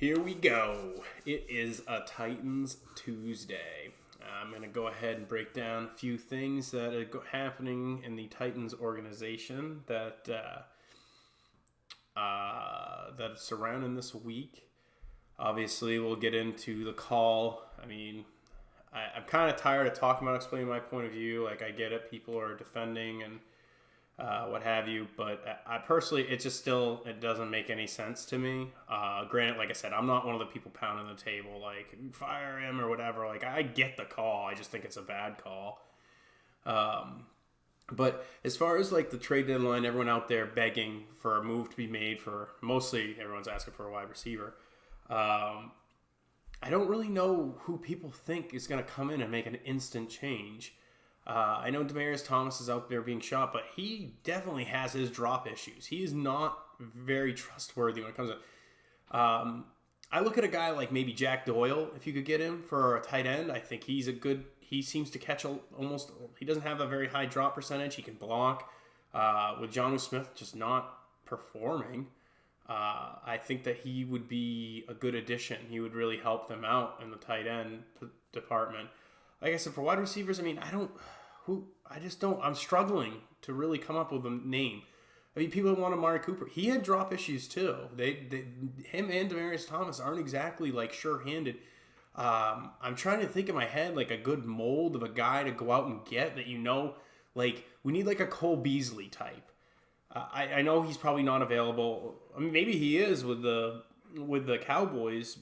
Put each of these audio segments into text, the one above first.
Here we go. It is a Titans Tuesday. I'm going to go ahead and break down a few things that are happening in the Titans organization that that's surrounding this week. Obviously, we'll get into the call. I mean, I'm kind of tired of talking about explaining my point of view. Like, I get it. People are defending and what have you, but I personally, it doesn't make any sense to me. Granted, like I said, I'm not one of the people pounding the table, like, fire him or whatever. Like, I get the call. I just think it's a bad call. But as far as, like, the trade deadline, everyone out there begging for a move to be made for, mostly everyone's asking for a wide receiver. I don't really know who people think is going to come in and make an instant change. I know Demaryius Thomas is out there being shot, but he definitely has his drop issues. He is not very trustworthy when it comes to... I look at a guy like maybe Jack Doyle, if you could get him for a tight end. I think he's a good... He seems to catch almost... He doesn't have a very high drop percentage. He can block. With Jonnu Smith just not performing, I think that he would be a good addition. He would really help them out in the tight end department. Like I said, for wide receivers, I mean, I'm struggling to really come up with a name. I mean, people want Amari Cooper. He had drop issues too. Him and Demaryius Thomas aren't exactly like sure-handed. I'm trying to think in my head like a good mold of a guy to go out and get that, like we need like a Cole Beasley type. I know he's probably not available. I mean, maybe he is with the Cowboys.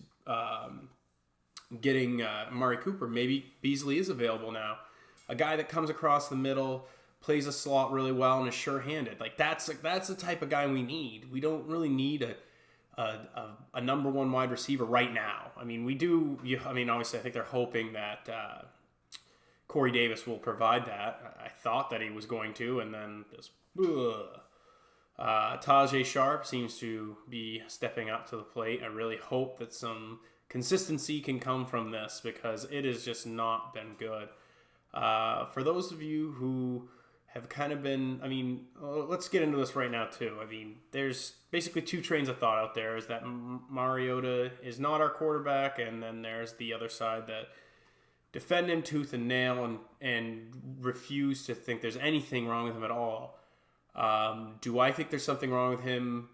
Getting Amari Cooper. Maybe Beasley is available now. A guy that comes across the middle, plays a slot really well, and is sure-handed. Like that's the type of guy we need. We don't really need a number one wide receiver right now. I mean, we do. Obviously, I think they're hoping that Corey Davis will provide that. I thought that he was going to, and then this. Tajay Sharp seems to be stepping up to the plate. I really hope that some consistency can come from this because it has just not been good. For those of you who have kind of been, let's get into this right now too. I mean, there's basically two trains of thought out there. Is that Mariota is not our quarterback, and then there's the other side that defend him tooth and nail and refuse to think there's anything wrong with him at all. Do I think there's something wrong with him?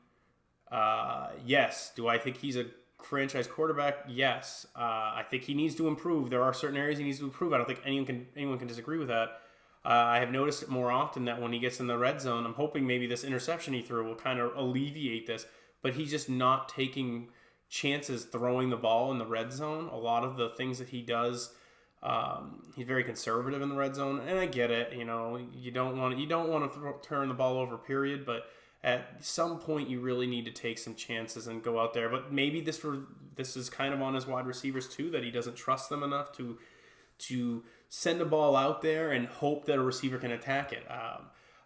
Yes. Do I think he's a franchise quarterback? Yes. I think he needs to improve. There are certain areas he needs to improve. I don't think anyone can disagree with that. I have noticed it more often that when he gets in the red zone, I'm hoping maybe this interception he threw will kind of alleviate this, but he's just not taking chances throwing the ball in the red zone. A lot of the things that he does, he's very conservative in the red zone, and I get it. You don't want to turn the ball over, period, but at some point, you really need to take some chances and go out there. But maybe this is kind of on his wide receivers too, that he doesn't trust them enough to send a ball out there and hope that a receiver can attack it.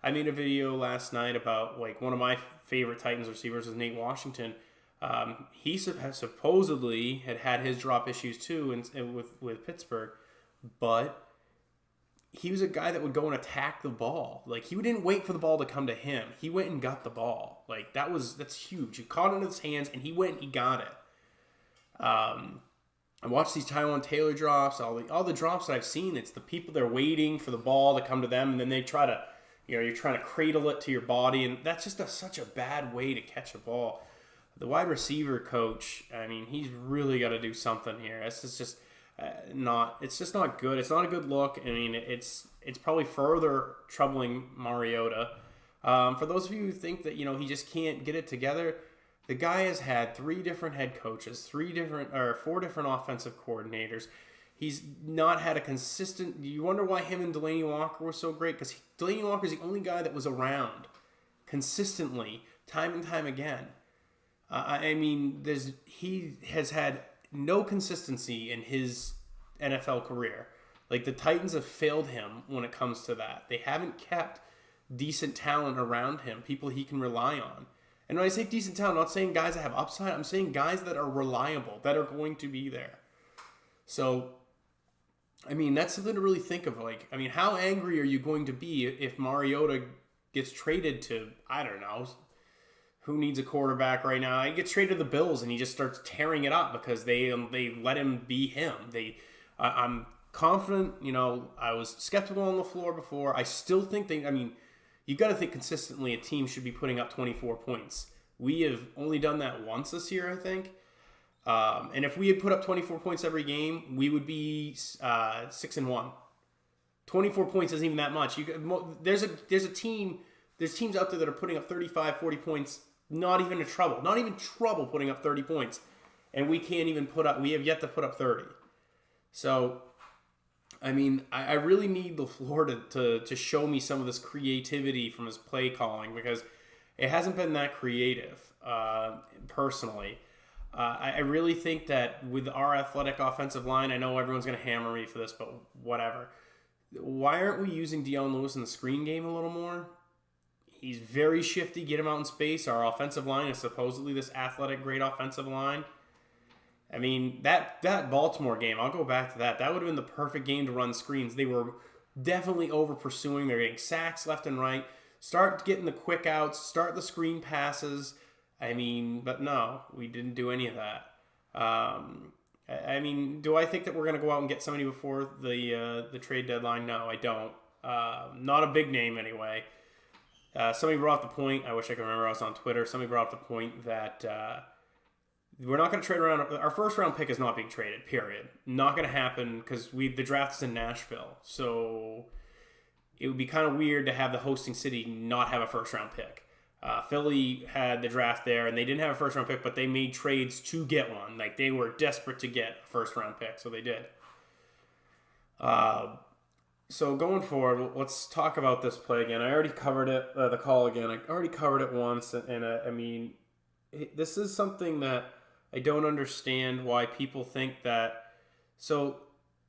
I made a video last night about like one of my favorite Titans receivers is Nate Washington. He supposedly had his drop issues too with Pittsburgh, but he was a guy that would go and attack the ball. Like, he didn't wait for the ball to come to him. He went and got the ball. Like, that's huge. He caught it in his hands, and he went and he got it. I watched these Tyrod Taylor drops, all the drops that I've seen. It's the people, they're waiting for the ball to come to them, and then they try to, you're trying to cradle it to your body, and that's just such a bad way to catch a ball. The wide receiver coach, he's really got to do something here. It's just it's just not good. It's not a good look. It's probably further troubling Mariota. For those of you who think that, he just can't get it together, the guy has had 3 different head coaches, 4 different offensive coordinators. He's not had a consistent... You wonder why him and Delaney Walker were so great, because Delaney Walker is the only guy that was around consistently, time and time again. He has had no consistency in his NFL career. Like, the Titans have failed him when it comes to that. They haven't kept decent talent around him, people he can rely on. And when I say decent talent, I'm not saying guys that have upside. I'm saying guys that are reliable, that are going to be there. So, that's something to really think of. Like, how angry are you going to be if Mariota gets traded to, I don't know, who needs a quarterback right now? He gets traded to the Bills and he just starts tearing it up because they let him be him. I'm confident. I was skeptical on LaFleur before. I still think you got to think consistently a team should be putting up 24 points. We have only done that once this year, I think. And if we had put up 24 points every game, we would be 6-1. 24 points isn't even that much. There's teams out there that are putting up 35, 40 points, not even trouble putting up 30 points. And we have yet to put up 30. So, I really need LaFleur to show me some of this creativity from his play calling because it hasn't been that creative, personally. I really think that with our athletic offensive line, I know everyone's going to hammer me for this, but whatever. Why aren't we using Dion Lewis in the screen game a little more? He's very shifty. Get him out in space. Our offensive line is supposedly this athletic, great offensive line. That Baltimore game, I'll go back to that. That would have been the perfect game to run screens. They were definitely over-pursuing. They're getting sacks left and right. Start getting the quick outs. Start the screen passes. But no, we didn't do any of that. Do I think that we're going to go out and get somebody before the trade deadline? No, I don't. Not a big name anyway. Somebody brought up the point, I wish I could remember, I was on Twitter, somebody brought up the point that we're not going to trade around. Our first round pick is not being traded, period. Not going to happen because the draft is in Nashville. So it would be kind of weird to have the hosting city not have a first round pick. Philly had the draft there, and they didn't have a first round pick, but they made trades to get one. Like, they were desperate to get a first round pick, so they did. So going forward, let's talk about this play again. I already covered it, the call again. I already covered it once, and this is something that I don't understand why people think that. So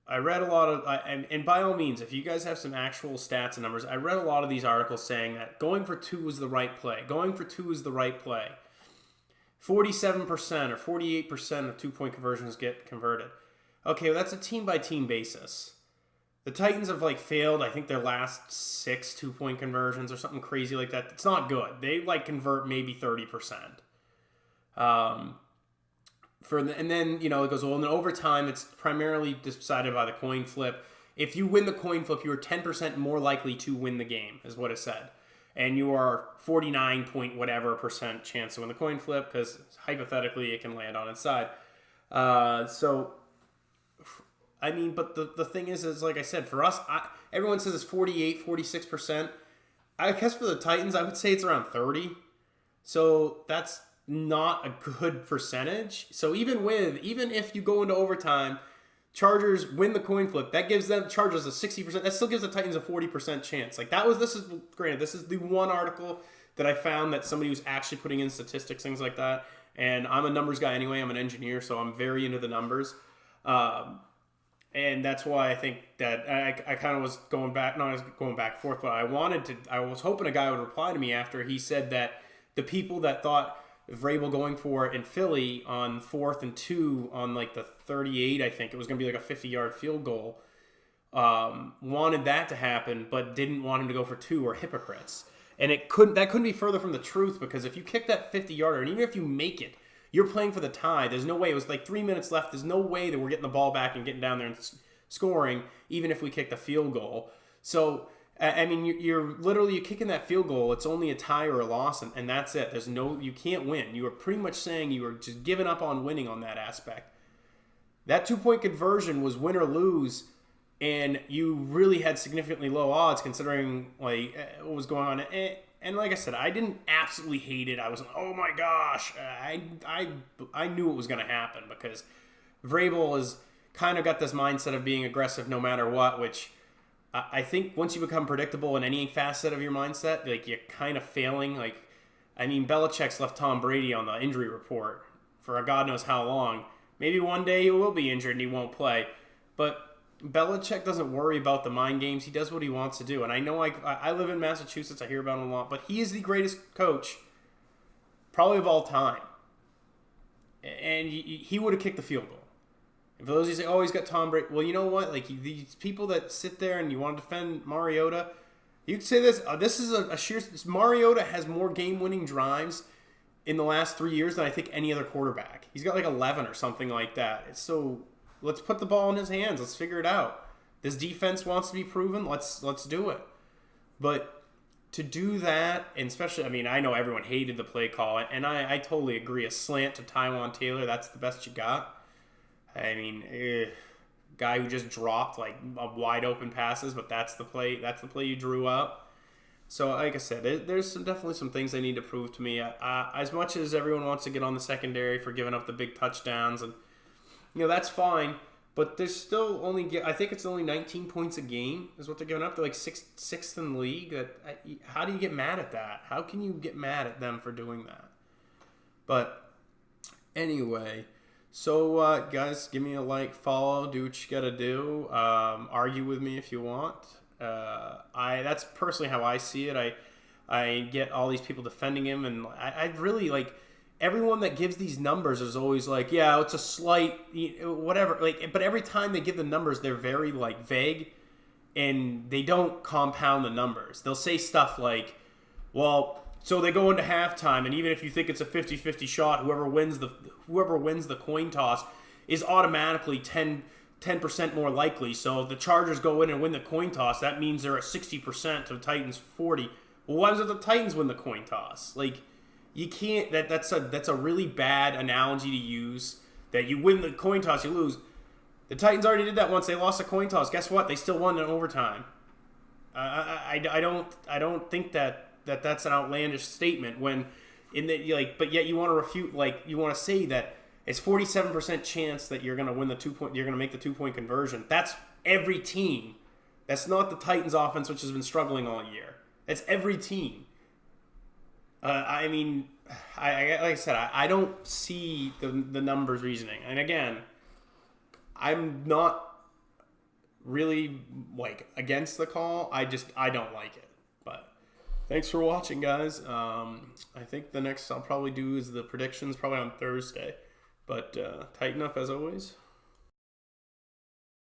I read a lot of, and by all means, if you guys have some actual stats and numbers, I read a lot of these articles saying that going for two is the right play. Going for two is the right play. 47% or 48% of two-point conversions get converted. Okay, well, that's a team-by-team basis. The Titans have failed, I think, their last 6 two-point conversions or something crazy like that. It's not good. They convert maybe 30%. And then it goes, well, in overtime, it's primarily decided by the coin flip. If you win the coin flip, you are 10% more likely to win the game, is what it said. And you are 49 point whatever percent chance to win the coin flip because hypothetically it can land on its side. But the thing is like I said, for us, everyone says it's 48, 46%. I guess for the Titans, I would say it's around 30. So that's not a good percentage. So even if you go into overtime, Chargers win the coin flip, that gives them Chargers a 60%. That still gives the Titans a 40% chance. This is the one article that I found that somebody was actually putting in statistics, things like that. And I'm a numbers guy anyway. I'm an engineer, so I'm very into the numbers. And that's why I think that I kind of was going back, not as going back and forth, but I was hoping a guy would reply to me after he said that the people that thought Vrabel going for it in Philly on 4th and 2 on the 38, I think it was going to be a 50-yard field goal, wanted that to happen, but didn't want him to go for 2 or hypocrites. And that couldn't be further from the truth, because if you kick that 50-yarder, and even if you make it, you're playing for the tie. There's no way. It was 3 minutes left. There's no way that we're getting the ball back and getting down there and scoring, even if we kick the field goal. So, you're kicking that field goal. It's only a tie or a loss, and that's it. You can't win. You are pretty much saying you are just giving up on winning on that aspect. That 2-point conversion was win or lose, and you really had significantly low odds considering what was going on. And like I said, I didn't absolutely hate it. I was oh my gosh. I knew it was going to happen because Vrabel has kind of got this mindset of being aggressive no matter what, which I think once you become predictable in any facet of your mindset, you're kind of failing. Belichick's left Tom Brady on the injury report for God knows how long. Maybe one day he will be injured and he won't play. But Belichick doesn't worry about the mind games. He does what he wants to do. And I know I live in Massachusetts. I hear about him a lot. But he is the greatest coach probably of all time. And he would have kicked the field goal. And for those who say, oh, he's got Tom Brady. Well, you know what? These people that sit there and you want to defend Mariota, you could say this. This is a sheer... Mariota has more game-winning drives in the last 3 years than I think any other quarterback. He's got like 11 or something like that. So let's put the ball in his hands. Let's figure it out. This defense wants to be proven. Let's do it. But to do that, and especially, I mean, I know everyone hated the play call, and I totally agree. A slant to Tyrod Taylor, that's the best you got. I mean, guy who just dropped like wide open passes, but that's the play. That's the play you drew up. So, like I said, there's definitely some things they need to prove to me. As much as everyone wants to get on the secondary for giving up the big touchdowns, and that's fine. But there's still I think it's only 19 points a game is what they're giving up. They're like sixth in the league. How do you get mad at that? How can you get mad at them for doing that? But anyway, so guys, give me a like, follow, do what you gotta do. Argue with me if you want. That's personally how I see it. I get all these people defending him, and I really like. Everyone that gives these numbers is always like, yeah, it's a slight, whatever. Like, but every time they give the numbers, they're very like vague, and they don't compound the numbers. They'll say stuff like, well, so they go into halftime, and even if you think it's a 50-50 shot, whoever wins the coin toss is automatically 10% more likely. So if the Chargers go in and win the coin toss, that means they're at 60% to the Titans 40. Well, why does the Titans win the coin toss? Like, you can't. That's a really bad analogy to use. That you win the coin toss, you lose. The Titans already did that once. They lost a coin toss. Guess what? They still won in overtime. I don't think that's an outlandish statement. When but yet you want to refute. Like, you want to say that it's 47% chance that you're going to win the 2 point. You're going to make the 2-point conversion. That's every team. That's not the Titans offense, which has been struggling all year. That's every team. I mean, like I said, I don't see the numbers reasoning. And again, I'm not really like against the call. I don't like it. But thanks for watching, guys. I think the next I'll probably do is the predictions, probably on Thursday. But tighten up as always.